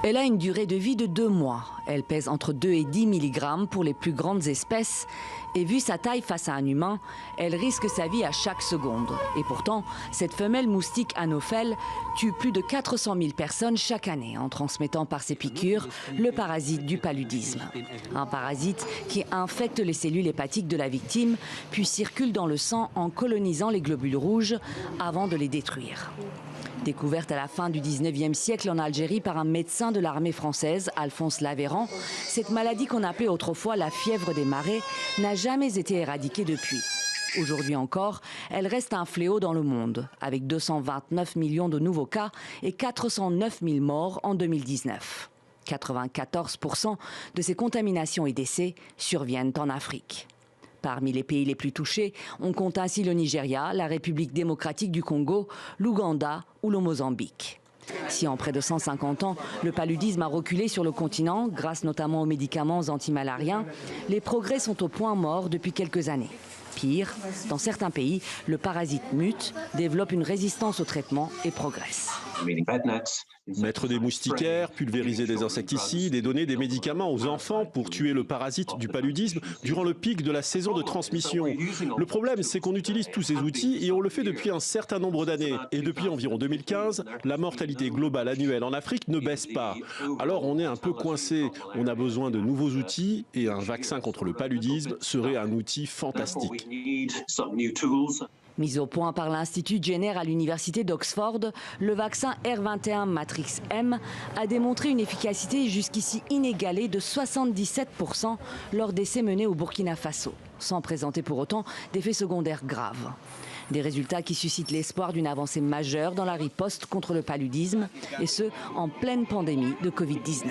Elle a une durée de vie de 2 mois. Elle pèse entre 2 et 10 mg pour les plus grandes espèces. Et vu sa taille face à un humain, elle risque sa vie à chaque seconde. Et pourtant, cette femelle moustique anophèle tue plus de 400 000 personnes chaque année en transmettant par ses piqûres le parasite du paludisme. Un parasite qui infecte les cellules hépatiques de la victime, puis circule dans le sang en colonisant les globules rouges avant de les détruire. Découverte à la fin du 19e siècle en Algérie par un médecin de l'armée française, Alphonse Lavéran, cette maladie qu'on appelait autrefois la fièvre des marais n'a jamais été éradiquée depuis. Aujourd'hui encore, elle reste un fléau dans le monde, avec 229 millions de nouveaux cas et 409 000 morts en 2019. 94% de ces contaminations et décès surviennent en Afrique. Parmi les pays les plus touchés, on compte ainsi le Nigeria, la République démocratique du Congo, l'Ouganda ou le Mozambique. Si en près de 150 ans, le paludisme a reculé sur le continent, grâce notamment aux médicaments antimalariens, les progrès sont au point mort depuis quelques années. Pire, dans certains pays, le parasite mute, développe une résistance au traitement et progresse. Mettre des moustiquaires, pulvériser des insecticides et donner des médicaments aux enfants pour tuer le parasite du paludisme durant le pic de la saison de transmission. Le problème, c'est qu'on utilise tous ces outils et on le fait depuis un certain nombre d'années. Et depuis environ 2015, la mortalité globale annuelle en Afrique ne baisse pas. Alors on est un peu coincé. On a besoin de nouveaux outils et un vaccin contre le paludisme serait un outil fantastique. Mis au point par l'Institut Jenner à l'université d'Oxford, le vaccin R21 Matrix M a démontré une efficacité jusqu'ici inégalée de 77% lors d'essais menés au Burkina Faso, sans présenter pour autant d'effets secondaires graves. Des résultats qui suscitent l'espoir d'une avancée majeure dans la riposte contre le paludisme, et ce, en pleine pandémie de Covid-19.